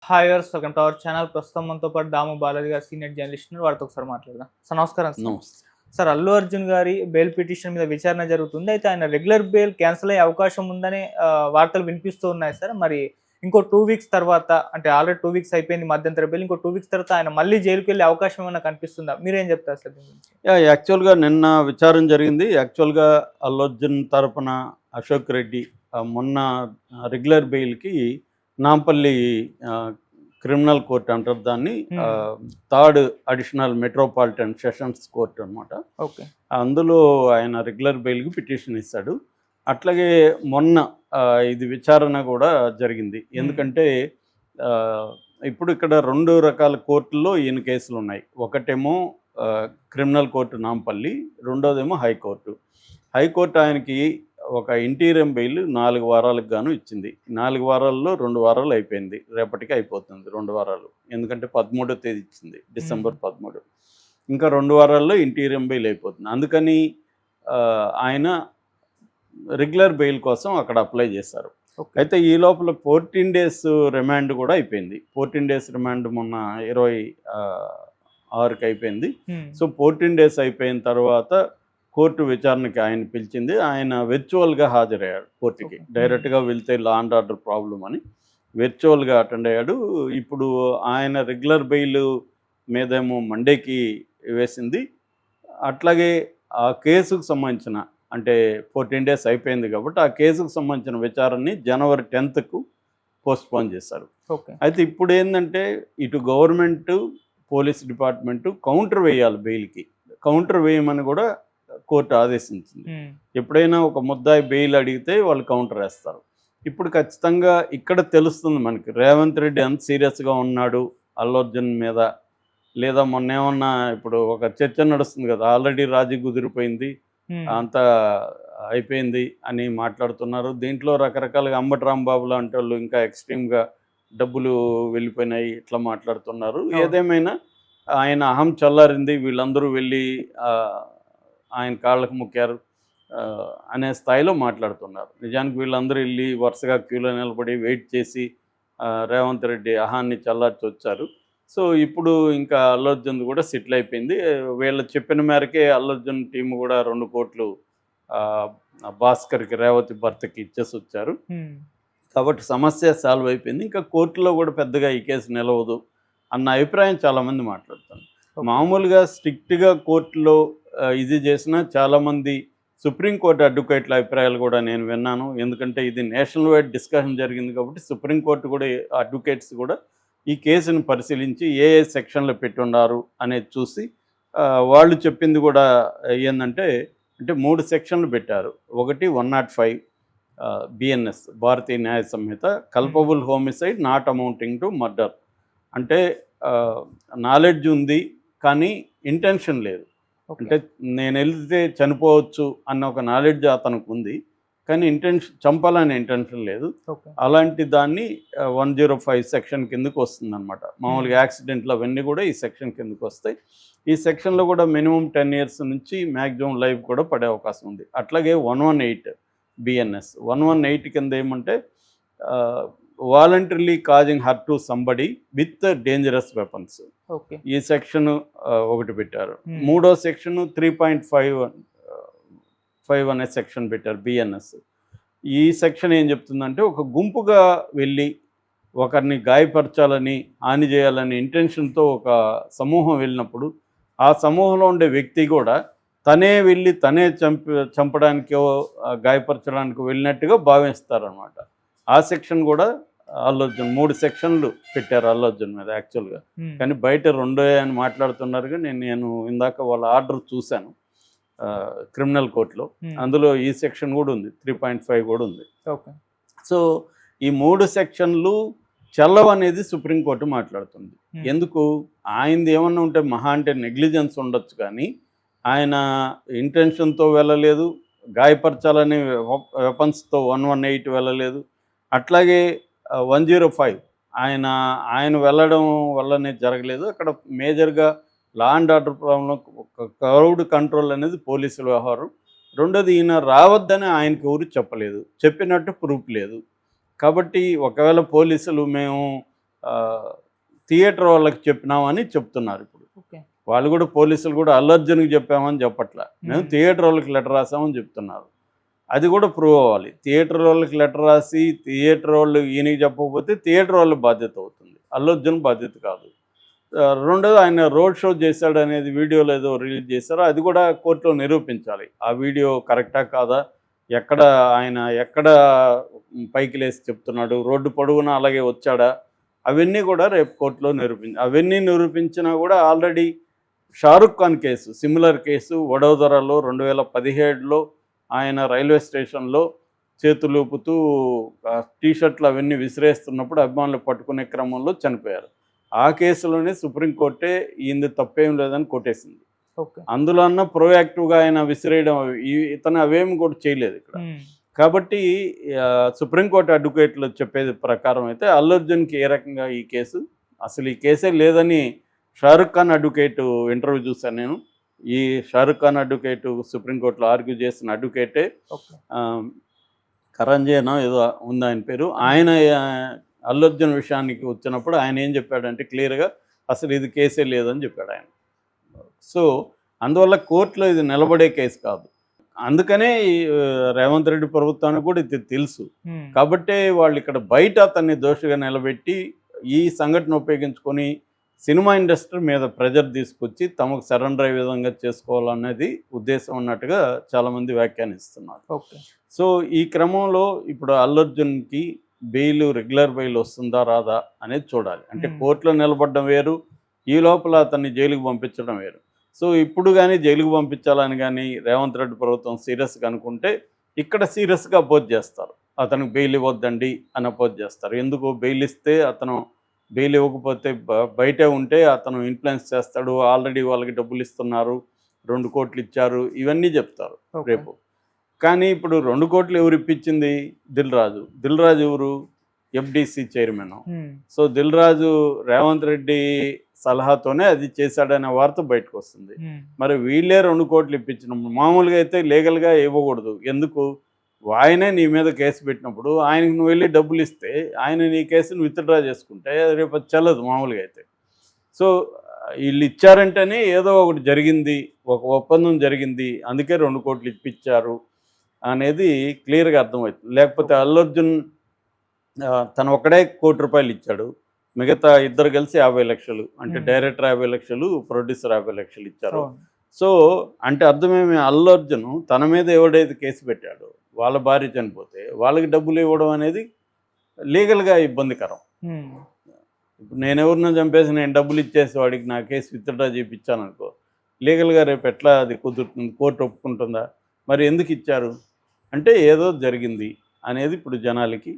Hi viewers, welcome to our channel. ప్రస్తుతం మనతో పాటు దాము బాలాజీ గారు సీనియర్ జర్నలిస్ట్ ఉన్నారు. వారితో ఒకసారి మాట్లాడదాం. సార్ నమస్కారం సార్. నమస్తే. సార్, అల్లు అర్జున్ గారి బెయిల్ పిటిషన్ మీద విచారణ జరుగుతుంది. అయితే ఆయన రెగ్యులర్ బెయిల్ క్యాన్సిల్ అయ్యే అవకాశం ఉందని వార్తలు వినిపిస్తూ ఉన్నాయి సార్. మరి ఇంకో 2 వీక్స్ తర్వాత, అంటే ఆల్రెడీ 2 వీక్స్ అయిపోయింది మధ్యంతర బెయిల్, ఇంకో 2 వీక్స్ తర్వాత ఆయన మళ్ళీ జైలుకి వెళ్ళే అవకాశం ఏమైనా కనిపిస్తుందా? మీరేం చెప్తారు సార్ దీని గురించి? యాక్చువల్‌గా నిన్న విచారణ జరిగింది. యాక్చువల్‌గా అల్లు అర్జున్ తరపున అశోక్ రెడ్డి మొన్న రెగ్యులర్ బెయిల్‌కి నాంపల్లి ఆహ్, క్రిమినల్ కోర్ట్ అంటారు దాన్ని. Third additional metropolitan sessions court అనమాట. ఓకే. అందులో ఆయన రెగ్యులర్ బెయిల్‌కి పిటిషన్ ఇస్తాడు. అట్లాగే మొన్న ఇది విచారణ కూడా జరిగింది. ఎందుకంటే ఇప్పుడు ఇక్కడ 2 రకాల కోర్టుల్లో ఈయన కేసులున్నాయి. ఒకటేమో క్రిమినల్ కోర్టు నాంపల్లి, రెండోదేమో హైకోర్టు. హైకోర్టు ఆయనకి ఒక ఇంటీరియం బెయిల్ 4 వారాలకు గాను ఇచ్చింది. 4 వారాల్లో 2 వారాలు అయిపోయింది. రేపటికి అయిపోతుంది 2 వారాలు. ఎందుకంటే 13వ తేదీ ఇచ్చింది, డిసెంబర్ 13. ఇంకా 2 వారాల్లో ఇంటీరియం బెయిల్ అయిపోతుంది. అందుకని ఆయన రెగ్యులర్ బెయిల్ కోసం అక్కడ అప్లై చేశారు. అయితే ఈ లోపల 14 డేస్ రిమాండ్ కూడా అయిపోయింది. 14 డేస్ రిమాండ్ మొన్న 26కి అయిపోయింది. సో 14 డేస్ అయిపోయిన తర్వాత కోర్టు విచారణకి ఆయన పిలిచింది. ఆయన వెర్చువల్గా హాజరయ్యాడు కోర్టుకి. డైరెక్ట్గా వెళ్తే లా అండ్ ఆర్డర్ ప్రాబ్లం అని వెర్చువల్గా అటెండ్ అయ్యాడు. ఇప్పుడు ఆయన రెగ్యులర్ బెయిల్ మీదేమో మండేకి వేసింది. అట్లాగే ఆ కేసుకు సంబంధించిన, అంటే 14 డేస్ అయిపోయింది కాబట్టి ఆ కేసుకు సంబంధించిన విచారణని జనవరి 10కు పోస్ట్పోన్ చేశారు. ఓకే. అయితే ఇప్పుడు ఏంటంటే ఇటు గవర్నమెంటు, పోలీస్ డిపార్ట్మెంటు కౌంటర్ వేయాలి బెయిల్కి. కౌంటర్ వేయమని కూడా కోర్టు ఆదేశించింది. ఎప్పుడైనా ఒక ముద్దాయి బెయిల్ అడిగితే వాళ్ళు కౌంటర్ వేస్తారు. ఇప్పుడు ఖచ్చితంగా ఇక్కడ తెలుస్తుంది మనకి రేవంత్ రెడ్డి ఎంత సీరియస్గా ఉన్నాడు అల్లు అర్జున్ మీద. లేదా మొన్న ఏమన్నా ఇప్పుడు ఒక చర్చ నడుస్తుంది కదా, ఆల్రెడీ రాజీ కుదిరిపోయింది, అంతా అయిపోయింది అని మాట్లాడుతున్నారు. దీంట్లో రకరకాలుగా అంబటి రాంబాబు లాంటి వాళ్ళు ఇంకా ఎక్స్ట్రీమ్గా డబ్బులు వెళ్ళిపోయినాయి ఇట్లా మాట్లాడుతున్నారు. ఏదేమైనా ఆయన అహం చల్లారింది, వీళ్ళందరూ వెళ్ళి ఆయన కాళ్ళకు మొక్కారు అనే స్థాయిలో మాట్లాడుతున్నారు. నిజానికి వీళ్ళందరూ వెళ్ళి వరుసగా క్యూలో నిలబడి వెయిట్ చేసి రేవంత్ రెడ్డి అహాన్ని చల్లార్చి వచ్చారు. సో ఇప్పుడు ఇంకా అల్లు అర్జున్ కూడా సెటిల్ అయిపోయింది. వీళ్ళు చెప్పిన మేరకే అల్లు అర్జున్ టీం కూడా 2 కోట్లు భాస్కర్కి, రేవతి భర్తకి ఇచ్చేసి వచ్చారు. కాబట్టి సమస్య సాల్వ్ అయిపోయింది. ఇంకా కోర్టులో కూడా పెద్దగా ఈ కేసు నిలవదు అన్న అభిప్రాయం చాలామంది మాట్లాడుతారు. మామూలుగా స్ట్రిక్ట్గా కోర్టులో ఇది చేసిన చాలామంది సుప్రీంకోర్టు అడ్వకేట్ల అభిప్రాయాలు కూడా నేను విన్నాను. ఎందుకంటే ఇది నేషనల్ వైడ్ డిస్కషన్ జరిగింది కాబట్టి సుప్రీంకోర్టు కూడా అడ్వకేట్స్ కూడా ఈ కేసును పరిశీలించి ఏ సెక్షన్లో పెట్టున్నారు అనేది చూసి వాళ్ళు చెప్పింది కూడా ఏంటంటే, అంటే 3 సెక్షన్లు పెట్టారు. ఒకటి 105 BNS, Bharatiya Nyaya Sanhita, culpable homicide not amounting to murder. అంటే నాలెడ్జ్ ఉంది కానీ ఇంటెన్షన్ లేదు. అంటే నేను వెళ్తే చనిపోవచ్చు అన్న ఒక నాలెడ్జ్ అతనికి ఉంది కానీ చంపాలనే ఇంటెన్షన్ లేదు. అలాంటి దాన్ని 105 సెక్షన్ కిందకు వస్తుంది అనమాట. మామూలుగా యాక్సిడెంట్లు అవన్నీ కూడా ఈ సెక్షన్ కిందకు వస్తాయి. ఈ సెక్షన్లో కూడా మినిమం 10 ఇయర్స్ నుంచి మ్యాక్సిమం లైఫ్ కూడా పడే అవకాశం ఉంది. అట్లాగే 118 బిఎన్ఎస్, 118 కింద ఏమంటే voluntarily causing hurt to somebody with dangerous weapons. ఈ సెక్షన్ ఒకటి పెట్టారు. మూడో సెక్షన్ 3.5 అనే సెక్షన్ పెట్టారు బిఎన్ఎస్. ఈ సెక్షన్ ఏం చెప్తుందంటే, ఒక గుంపుగా వెళ్ళి ఒకరిని గాయపరచాలని, హాని చేయాలని ఇంటెన్షన్తో ఒక సమూహం వెళ్ళినప్పుడు ఆ సమూహంలో ఉండే వ్యక్తి కూడా తనే వెళ్ళి తనే చంపడానికో గాయపరచడానికి వెళ్ళినట్టుగా భావిస్తారనమాట. ఆ సెక్షన్ కూడా అల్లు అర్జున్ 3 సెక్షన్లు పెట్టారు అల్లు అర్జున్ మీద యాక్చువల్గా. కానీ బయట 2 అని మాట్లాడుతున్నారు. కానీ నేను ఇందాక వాళ్ళ ఆర్డర్ చూశాను క్రిమినల్ కోర్టులో. అందులో ఈ సెక్షన్ కూడా ఉంది, 3.5 కూడా ఉంది. సో ఈ 3 సెక్షన్లు చెల్లవనేది సుప్రీంకోర్టు మాట్లాడుతుంది. ఎందుకు? ఆయనది ఏమన్నా ఉంటే మహా అంటే నెగ్లిజెన్స్ ఉండొచ్చు, కానీ ఆయన ఇంటెన్షన్తో వెళ్ళలేదు, గాయపరచాలని వెపన్స్తో 118 వెళ్ళలేదు. అట్లాగే 105 ఆయన వెళ్ళడం వల్లనే జరగలేదు. అక్కడ మేజర్గా law and order problem, crowd control అనేది పోలీసుల వ్యవహారం. రెండోది, ఈయన రావద్దని ఆయనకి ఎవరు చెప్పలేదు, చెప్పినట్టు ప్రూఫ్ లేదు. కాబట్టి ఒకవేళ పోలీసులు మేము థియేటర్ వాళ్ళకి చెప్పినామని చెప్తున్నారు ఇప్పుడు. ఓకే. వాళ్ళు కూడా పోలీసులు కూడా అల్లు అర్జున్కి చెప్పామని చెప్పట్లా, మేము థియేటర్ వాళ్ళకి లెటర్ రాసామని చెప్తున్నారు. అది కూడా ప్రూవ్ అవ్వాలి. థియేటర్ వాళ్ళకి లెటర్ రాసి థియేటర్ వాళ్ళు ఈయనకి చెప్పకపోతే థియేటర్ వాళ్ళ బాధ్యత అవుతుంది, అల్లు అర్జున్ బాధ్యత కాదు. రెండోది ఆయన రోడ్ షో చేశాడు అనేది వీడియోలో ఏదో రిలీజ్ చేశారో అది కూడా కోర్టులో నిరూపించాలి. ఆ వీడియో కరెక్టా కాదా, ఎక్కడ పైకి లేసి చెప్తున్నాడు, రోడ్డు పొడవునా అలాగే వచ్చాడా, అవన్నీ కూడా రేపు కోర్టులో అవన్నీ నిరూపించినా కూడా already Shahrukh Khan case, similar case వడోదరలో 2017లో ఆయన రైల్వే స్టేషన్లో చేతులూపుతూ టీషర్ట్లు అవన్నీ విసిరేస్తున్నప్పుడు అభిమానులు పట్టుకునే క్రమంలో చనిపోయారు. ఆ కేసులోనే సుప్రీంకోర్టే ఈయన తప్పేం లేదని కొట్టేసింది. అందులో అన్న ప్రోయాక్టివ్గా ఆయన విసిరేయడం, ఇతను అవేమి కూడా చేయలేదు ఇక్కడ. కాబట్టి సుప్రీంకోర్టు అడ్వకేట్లు చెప్పేది ప్రకారం అయితే అల్లు అర్జున్కి ఏ రకంగా ఈ కేసు, అసలు ఈ కేసే లేదని షారుఖ్ ఖాన్ అడ్వకేట్ ఇంటర్వ్యూ చూశాను నేను. ఈ షారుఖ్ ఖాన్ అడ్వకేట్ సుప్రీంకోర్టులో ఆర్గ్యూ చేసిన అడ్వకేటే, కరంజేనో ఏదో ఉంది ఆయన పేరు. ఆయన అల్లు అర్జున్ విషయానికి వచ్చినప్పుడు ఆయన ఏం చెప్పాడంటే క్లియర్గా అసలు ఇది కేసే లేదని చెప్పాడు ఆయన. సో అందువల్ల కోర్టులో ఇది నిలబడే కేసు కాదు. అందుకనే రేవంత్ రెడ్డి ప్రభుత్వానికి కూడా ఇది తెలుసు. కాబట్టే వాళ్ళు ఇక్కడ బయట అతన్ని దోషిగా నిలబెట్టి ఈ సంఘటన ఉపయోగించుకొని సినిమా ఇండస్ట్రీ మీద ప్రెజర్ తీసుకొచ్చి తమకు సరెండర్ అయ్యే విధంగా చేసుకోవాలనేది ఉద్దేశం ఉన్నట్టుగా చాలామంది వ్యాఖ్యానిస్తున్నారు. సో ఈ క్రమంలో ఇప్పుడు అల్లు అర్జున్కి బెయిల్, రెగ్యులర్ బెయిల్ వస్తుందా రాదా అనేది చూడాలి. అంటే కోర్టులో నిలబడడం వేరు, ఈ లోపల అతన్ని జైలుకి పంపించడం వేరు. సో ఇప్పుడు కానీ జైలుకి పంపించాలని కానీ రేవంత్ రెడ్డి ప్రభుత్వం సీరియస్గా అనుకుంటే ఇక్కడ సీరియస్గా అపోజ్ చేస్తారు. అతనికి బెయిల్ ఇవ్వద్దండి అని అపోజ్ చేస్తారు. ఎందుకు బెయిల్ ఇస్తే అతను, బెయిల్ ఇవ్వకపోతే బయటే ఉంటే అతను ఇన్ఫ్లుయెన్స్ చేస్తాడు, ఆల్రెడీ వాళ్ళకి డబ్బులు ఇస్తున్నారు, 2 కోట్లు ఇచ్చారు, ఇవన్నీ చెప్తారు రేపు. కానీ ఇప్పుడు 2 కోట్లు ఎవరు ఇప్పించింది? దిల్ రాజు ఎవరు? FDC chairman. So Dil Raju Revanth Reddy సలహాతోనే అది చేశాడనే వార్త బయటకు వస్తుంది. మరి వీళ్ళే 2 కోట్లు ఇప్పించినప్పుడు మామూలుగా అయితే లీగల్గా ఇవ్వకూడదు. ఎందుకు? ఆయనే నీ మీద కేసు పెట్టినప్పుడు ఆయనకు నువ్వు వెళ్ళి డబ్బులు ఇస్తే ఆయన నీ కేసును విత్డ్రా చేసుకుంటే రేపు చెల్లదు మామూలుగా అయితే. సో వీళ్ళు ఇచ్చారంటేనే ఏదో ఒకటి జరిగింది, ఒక ఒప్పందం జరిగింది, అందుకే 2 కోట్లు ఇప్పించారు అనేది క్లియర్గా అర్థమవుతుంది. లేకపోతే అల్లు అర్జున్ తను ఒక్కడే ₹1 కోటి ఇచ్చాడు, మిగతా ఇద్దరు కలిసి 50 లక్షలు, అంటే డైరెక్టర్ 50 లక్షలు, ప్రొడ్యూసర్ 50 లక్షలు ఇచ్చారు. సో అంటే అర్థమేమి, అల్లు అర్జున్ తన మీద ఎవడైతే కేసు పెట్టాడో వాళ్ళ భార్య చనిపోతే వాళ్ళకి డబ్బులు ఇవ్వడం అనేది లీగల్గా ఇబ్బందికరం. ఇప్పుడు నేను ఎవరినో చంపేసి నేను డబ్బులు ఇచ్చేసి వాడికి నా కేసు విత్డ్రా చేయించాను అనుకో, లీగల్గా రేపు ఎట్లా అది కుదురుతుంది? కోర్టు ఒప్పుకుంటుందా? మరి ఎందుకు ఇచ్చారు అంటే ఏదో జరిగింది అనేది ఇప్పుడు జనాలకి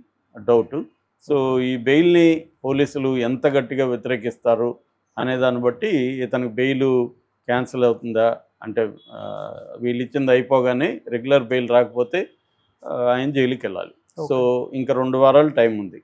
డౌటు. సో ఈ బెయిల్ని పోలీసులు ఎంత గట్టిగా వ్యతిరేకిస్తారు అనే దాన్ని బట్టి ఇతనికి బెయిల్ క్యాన్సిల్ అవుతుందా, అంటే వీళ్ళు ఇచ్చింది అయిపోగానే రెగ్యులర్ బెయిల్ రాకపోతే ఆయన జైలుకి వెళ్ళాలి. సో ఇంకా 2 వారాలు టైం ఉంది.